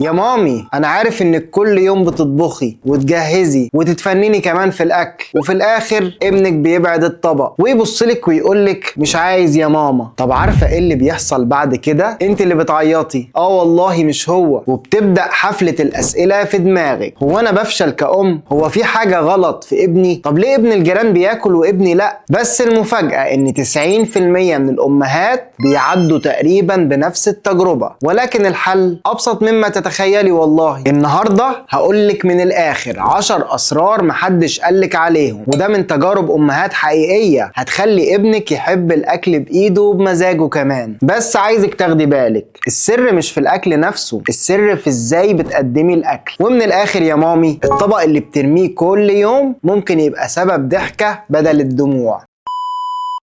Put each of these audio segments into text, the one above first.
يا مامي انا عارف انك كل يوم بتطبخي وتجهزي وتتفنني كمان في الاكل، وفي الاخر ابنك بيبعد الطبق ويبصلك ويقولك مش عايز يا ماما. طب عارفه ايه اللي بيحصل بعد كده؟ انت اللي بتعيطي، والله مش هو، وبتبدا حفله الاسئله في دماغك. هو انا بفشل كأم؟ هو في حاجه غلط في ابني؟ طب ليه ابن الجيران بياكل وابني لا؟ بس المفاجاه ان 90% من الامهات بيعدوا تقريبا بنفس التجربه، ولكن الحل ابسط مما تتخيلي. والله النهارده هقولك من الاخر 10 اسرار محدش قالك عليهم، وده من تجارب امهات حقيقيه هتخلي ابنك يحب الاكل بايده وبمزاجه كمان. بس عايزك تاخدي بالك، السر مش في الاكل نفسه، السر في ازاي بتقدمي الاكل. ومن الاخر يا مامي، الطبق اللي بترميه كل يوم ممكن يبقى سبب ضحكه بدل الدموع.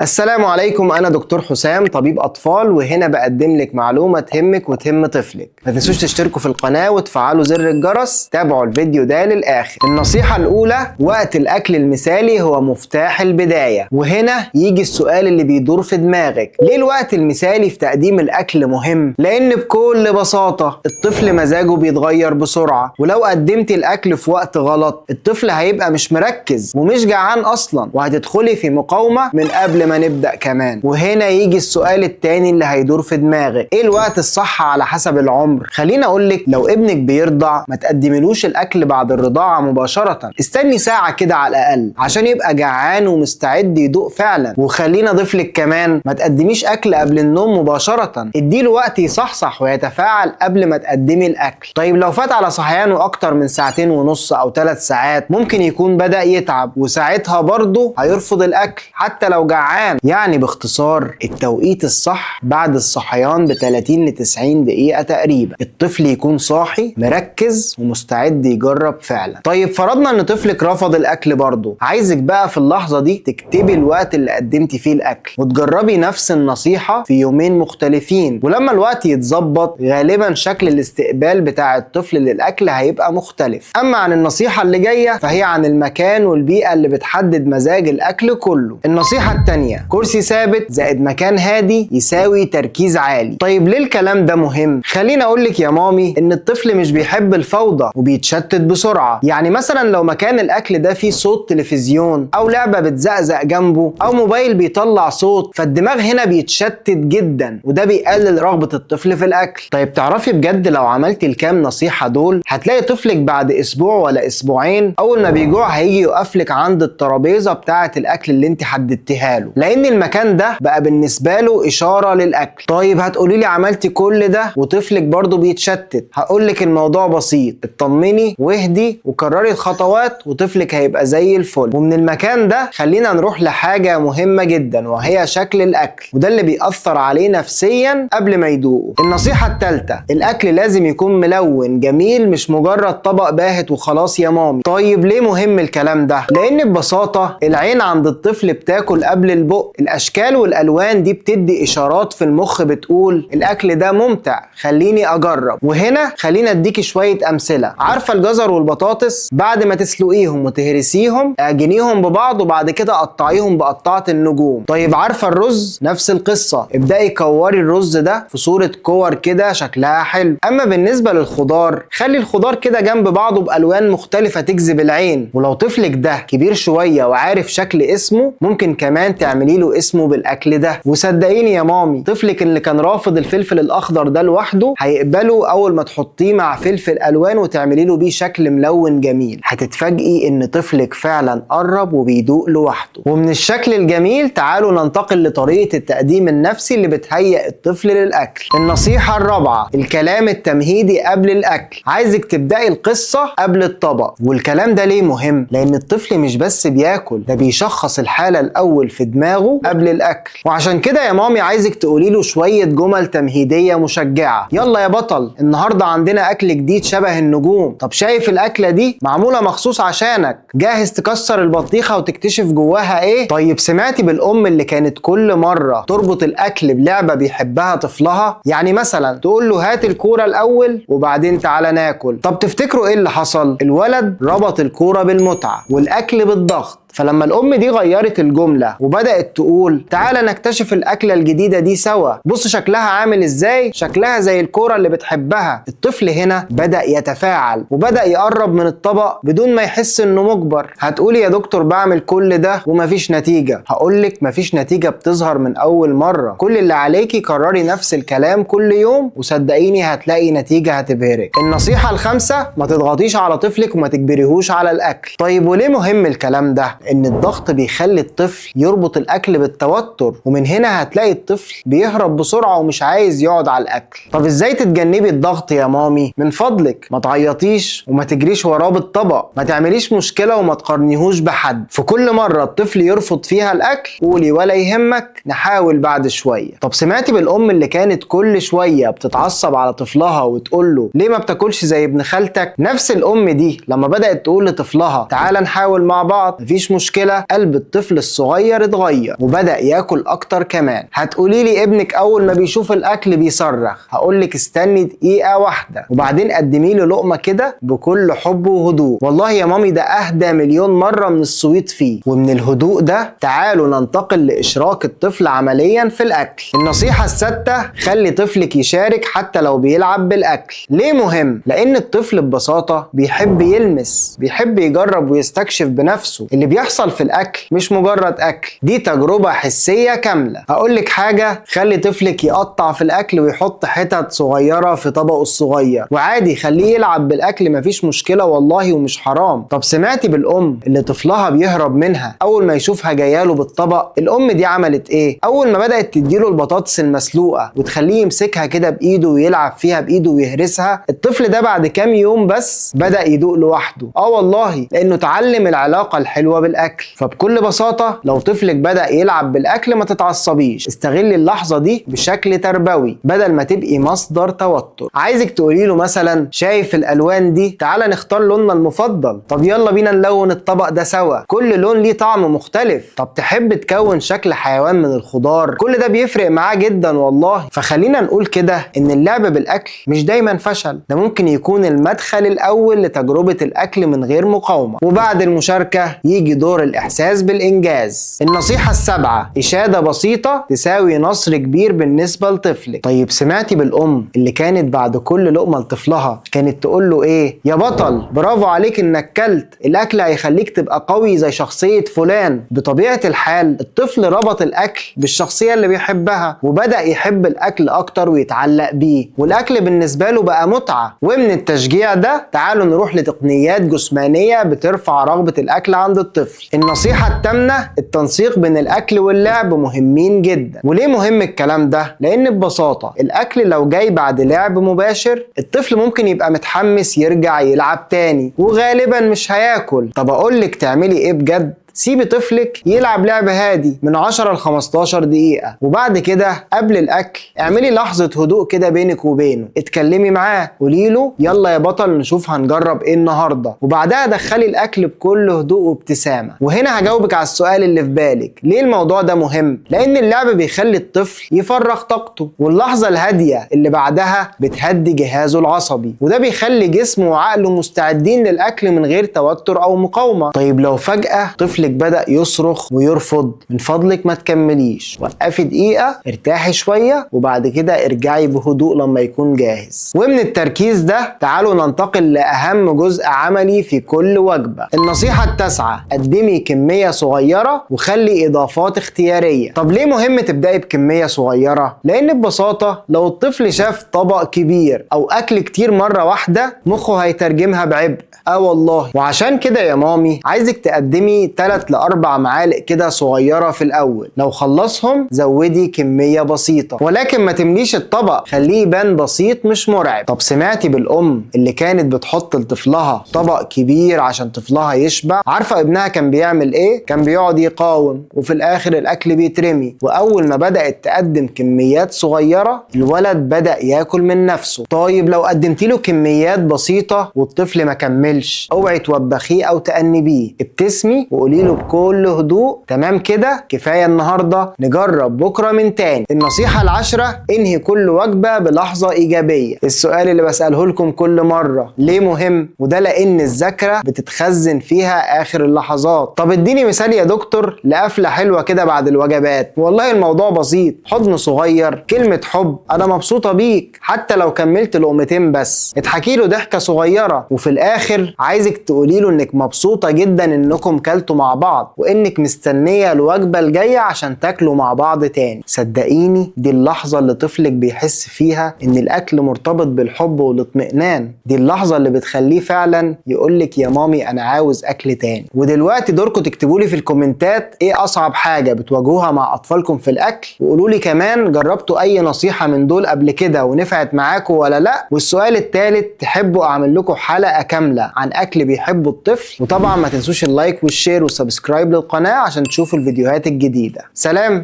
السلام عليكم، أنا دكتور حسام طبيب أطفال، وهنا بقدم لك معلومة تهمك وتهم طفلك. ما تنسوش تشتركوا في القناة وتفعلوا زر الجرس. تابعوا الفيديو ده للآخر. النصيحة الأولى: وقت الأكل المثالي هو مفتاح البداية. وهنا يجي السؤال اللي بيدور في دماغك: ليه الوقت المثالي في تقديم الأكل مهم؟ لأن بكل بساطة الطفل مزاجه بيتغير بسرعة، ولو قدمت الأكل في وقت غلط الطفل هيبقى مش مركز ومش جعان أصلا، وهتدخلي في مقاومة من قبل ما نبدأ كمان. وهنا يجي السؤال التاني اللي هيدور في دماغك: ايه الوقت الصح على حسب العمر؟ خليني اقولك، لو ابنك بيرضع ما تقدملوش الاكل بعد الرضاعة مباشرة، استني ساعة كده على الاقل عشان يبقى جعان ومستعد يدوق فعلا. وخليني اضيفلك كمان، ما تقدميش اكل قبل النوم مباشرة، اديله وقت يصحصح ويتفاعل قبل ما تقدمي الاكل. طيب لو فات على صحيانه اكتر من 2.5 او 3 ساعات ممكن يكون بدأ يتعب، وساعتها برضه هيرفض الاكل حتى لو جعان. يعني باختصار، التوقيت الصح بعد الصحيان ب 30 ل 90 دقيقة تقريبا، الطفل يكون صاحي مركز ومستعد يجرب فعلا. طيب فرضنا ان طفلك رفض الاكل برضه، عايزك بقى في اللحظة دي تكتبي الوقت اللي قدمتي فيه الاكل وتجربي نفس النصيحة في يومين مختلفين، ولما الوقت يتظبط غالبا شكل الاستقبال بتاع الطفل للاكل هيبقى مختلف. اما عن النصيحة اللي جاية فهي عن المكان والبيئة اللي بتحدد مزاج الاكل كله. النصيحة التانية: كرسي ثابت زائد مكان هادي يساوي تركيز عالي. طيب ليه الكلام ده مهم؟ خليني اقولك يا مامي ان الطفل مش بيحب الفوضى وبيتشتت بسرعة. يعني مثلا لو مكان الاكل ده فيه صوت تلفزيون او لعبة بتزقزق جنبه او موبايل بيطلع صوت، فالدماغ هنا بيتشتت جدا، وده بيقلل رغبة الطفل في الاكل. طيب تعرفي بجد لو عملتي الكام نصيحة دول هتلاقي طفلك بعد اسبوع ولا اسبوعين اول ما بيجوع هيجي يقفلك عند الترابيزة بتاعة الاكل اللي انت حددتيها له، لان المكان ده بقى بالنسبه له اشاره للاكل. طيب هتقولي لي عملتي كل ده وطفلك برضه بيتشتت؟ هقولك الموضوع بسيط، اطمني واهدي وكرري الخطوات وطفلك هيبقى زي الفل. ومن المكان ده خلينا نروح لحاجه مهمه جدا، وهي شكل الاكل، وده اللي بيأثر عليه نفسيا قبل ما يدوقه. النصيحه الثالثه: الاكل لازم يكون ملون جميل، مش مجرد طبق باهت وخلاص يا مامي. طيب ليه مهم الكلام ده؟ لان ببساطه العين عند الطفل بتاكل قبل البق، الاشكال والالوان دي بتدي اشارات في المخ بتقول الاكل ده ممتع خليني اجرب. وهنا خلينا اديكي شويه امثله. عارفه الجزر والبطاطس؟ بعد ما تسلقيهم وتهرسيهم اعجنيهم ببعض وبعد كده قطعيهم بقطعه النجوم. طيب عارفه الرز؟ نفس القصه، ابداي كوري الرز ده في صوره كور كده شكلها حلو. اما بالنسبه للخضار، خلي الخضار كده جنب بعضه بالوان مختلفه تجذب العين. ولو طفلك ده كبير شويه وعارف شكل اسمه ممكن كمان تعملي له اسمه بالاكل ده. وصدقيني يا مامي، طفلك اللي كان رافض الفلفل الاخضر ده لوحده هيقبله اول ما تحطيه مع فلفل الوان وتعملي له بيه شكل ملون جميل. هتتفاجئي ان طفلك فعلا قرب وبيدوق لوحده. ومن الشكل الجميل تعالوا ننتقل لطريقه التقديم النفسي اللي بتهيئ الطفل للاكل. النصيحه الرابعه: الكلام التمهيدي قبل الاكل. عايزك تبداي القصه قبل الطبق. والكلام ده ليه مهم؟ لان الطفل مش بس بياكل، ده بيشخص الحاله الاول في دماغه قبل الاكل. وعشان كده يا مامي عايزك تقولي له شويه جمل تمهيديه مشجعه. يلا يا بطل، النهارده عندنا اكل جديد شبه النجوم. طب شايف الاكله دي معموله مخصوص عشانك؟ جاهز تكسر البطيخه وتكتشف جواها ايه؟ طيب سمعتي بالام اللي كانت كل مره تربط الاكل بلعبه بيحبها طفلها؟ يعني مثلا تقول له هات الكوره الاول وبعدين تعالى ناكل. طب تفتكروا ايه اللي حصل؟ الولد ربط الكوره بالمتعه والاكل بالضغط، فلما الام دي غيرت الجملة وبدأت تقول تعالى نكتشف الاكلة الجديدة دي سوا، بص شكلها عامل ازاي، شكلها زي الكورة اللي بتحبها، الطفل هنا بدأ يتفاعل وبدأ يقرب من الطبق بدون ما يحس انه مجبر. هتقولي يا دكتور بعمل كل ده ومفيش نتيجة. هقولك مفيش نتيجة بتظهر من اول مرة، كل اللي عليكي كرري نفس الكلام كل يوم وصدقيني هتلاقي نتيجة هتبهرك. النصيحة الخامسة، ما تضغطيش على طفلك وما تجبريهوش على الاكل. طيب وليه مهم الكلام ده؟ ان الضغط بيخلي الطفل يربط الاكل بالتوتر، ومن هنا هتلاقي الطفل بيهرب بسرعة ومش عايز يقعد على الاكل. طب ازاي تتجنبي الضغط يا مامي؟ من فضلك ما تعيطيش وما تجريش وراه بالطبق، ما تعمليش مشكلة وما تقارنيهوش بحد. في كل مرة الطفل يرفض فيها الاكل قولي ولا يهمك نحاول بعد شوية. طب سمعتي بالام اللي كانت كل شوية بتتعصب على طفلها وتقول له ليه ما بتاكلش زي ابن خالتك؟ نفس الام دي لما بدأت تقول لطفلها تعالى نحاول مع بعض مفيش مشكلة، قلب الطفل الصغير اتغير وبدأ ياكل اكتر كمان. هتقولي لي ابنك اول ما بيشوف الاكل بيصرخ. هقولك استني دقيقة واحدة وبعدين قدمي له لقمة كده بكل حب وهدوء. والله يا مامي ده اهدى مليون مرة من السويت فيه. ومن الهدوء ده تعالوا ننتقل لاشراك الطفل عمليا في الاكل. النصيحة السادسة، خلي طفلك يشارك حتى لو بيلعب بالاكل. ليه مهم؟ لان الطفل ببساطة بيحب يلمس، بيحب يجرب ويستكشف بنفسه. اللي بيحصل في الاكل مش مجرد اكل، دي تجربة حسية كاملة. هقولك حاجة، خلي طفلك يقطع في الاكل ويحط حتت صغيرة في طبقه الصغير، وعادي خليه يلعب بالاكل مفيش مشكلة والله ومش حرام. طب سمعتي بالام اللي طفلها بيهرب منها اول ما يشوفها جاياله بالطبق؟ الام دي عملت ايه؟ اول ما بدأت تديله البطاطس المسلوقة وتخليه يمسكها كده بايده ويلعب فيها بايده ويهرسها، الطفل ده بعد كام يوم بس بدأ يدوق لوحده. والله لانه اتعلم العلاقة الحلوة بالاكل. فبكل بساطة لو طفلك بدأ يلعب بالاكل ما تتعصبيش، استغلي اللحظة دي بشكل تربوي بدل ما تبقي مصدر توتر. عايزك تقولي له مثلا شايف الالوان دي؟ تعالى نختار لوننا المفضل. طب يلا بينا نلون الطبق ده سوا، كل لون ليه طعم مختلف. طب تحب تكون شكل حيوان من الخضار؟ كل ده بيفرق معاه جدا والله. فخلينا نقول كده ان اللعب بالاكل مش دايما فشل، ده ممكن يكون المدخل الاول لتجربة الاكل من غير مقاومة، وبعد المشاركة يجي دور الاحساس بالانجاز. النصيحة السابعة، اشادة بسيطة تساوي نصر كبير بالنسبة لطفلك. طيب سمعتي بالام اللي كانت بعد كل لقمة لطفلها كانت تقول له ايه؟ يا بطل برافو عليك انك كلت، الاكل هيخليك تبقى قوي زي شخصية فلان. بطبيعة الحال الطفل ربط الاكل بالشخصية اللي بيحبها وبدأ يحب الاكل اكتر ويتعلق بيه، والاكل بالنسبة له بقى متعة. ومن التشجيع ده تعالوا نروح لتقنيات جسمانية بترفع رغبة الاكل عند الطفل. النصيحة الثامنة، التنسيق بين الاكل واللعب مهمين جدا. وليه مهم الكلام ده؟ لان ببساطة الاكل لو جاي بعد لعب مباشر الطفل ممكن يبقى متحمس يرجع يلعب تاني وغالبا مش هياكل. طب اقولك تعملي ايه بجد؟ سيبي طفلك يلعب لعب هادي من 10 ل 15 دقيقة، وبعد كده قبل الأكل اعملي لحظة هدوء كده بينك وبينه، اتكلمي معاه قوليله يلا يا بطل نشوف هنجرب ايه النهاردة، وبعدها دخلي الأكل بكل هدوء وابتسامة. وهنا هجاوبك على السؤال اللي في بالك، ليه الموضوع ده مهم؟ لأن اللعب بيخلي الطفل يفرغ طاقته، واللحظة الهادية اللي بعدها بتهدي جهازه العصبي، وده بيخلي جسمه وعقله مستعدين للأكل من غير توتر أو مقاومة. طيب لو فجأة طفل بدأ يصرخ ويرفض، من فضلك ما تكمليش، وقفي دقيقة ارتاحي شوية وبعد كده ارجعي بهدوء لما يكون جاهز. ومن التركيز ده تعالوا ننتقل لأهم جزء عملي في كل وجبة، النصيحة التاسعة، قدمي كمية صغيرة وخلي إضافات اختيارية. طب ليه مهم تبدأي بكمية صغيرة؟ لأن ببساطة لو الطفل شاف طبق كبير أو أكل كتير مرة واحدة مخه هيترجمها بعبء. والله، وعشان كده يا مامي عايزك تقدمي 3 ل 4 معالق كده صغيرة في الأول، لو خلصهم زودي كمية بسيطة، ولكن ما تمليش الطبق، خليه يبان بسيط مش مرعب. طب سمعتي بالأم اللي كانت بتحط لطفلها طبق كبير عشان طفلها يشبع؟ عارفة ابنها كان بيعمل ايه؟ كان بيقعد يقاوم وفي الآخر الأكل بيترمي، وأول ما بدأت تقدم كميات صغيرة الولد بدأ ياكل من نفسه. طيب لو قدمتي له كميات بسيطة والطفل ما كملش، اوعي توبخيه أو تأنبيه، ابتسمي وقولي تقولي له بكل هدوء تمام كده كفايه النهارده، نجرب بكره من تاني. النصيحه العاشره، انهي كل وجبه بلحظه ايجابيه. السؤال اللي بساله لكم كل مره، ليه مهم؟ وده لان الذاكره بتتخزن فيها اخر اللحظات. طب اديني مثال يا دكتور لقفله حلوه كده بعد الوجبات. والله الموضوع بسيط، حضن صغير، كلمه حب، انا مبسوطه بيك، حتى لو كملت لقمتين بس، اضحكي له ضحكه صغيره، وفي الاخر عايزك تقولي له انك مبسوطه جدا انكم كلتوا مع بعض، وانك مستنيه الوجبه الجايه عشان تاكلوا مع بعض تاني. صدقيني دي اللحظه اللي طفلك بيحس فيها ان الاكل مرتبط بالحب والاطمئنان، دي اللحظه اللي بتخليه فعلا يقولك يا مامي انا عاوز اكل تاني. ودلوقتي دوركم تكتبوا لي في الكومنتات ايه اصعب حاجه بتواجهوها مع اطفالكم في الاكل، وقولوا لي كمان جربتوا اي نصيحه من دول قبل كده ونفعت معاكم ولا لا. والسؤال الثالث، تحبوا اعمل لكم حلقه كامله عن اكل بيحبه الطفل؟ وطبعا ما تنسوش اللايك والشير والسبسكرايب للقناه عشان تشوفوا الفيديوهات الجديده. سلام.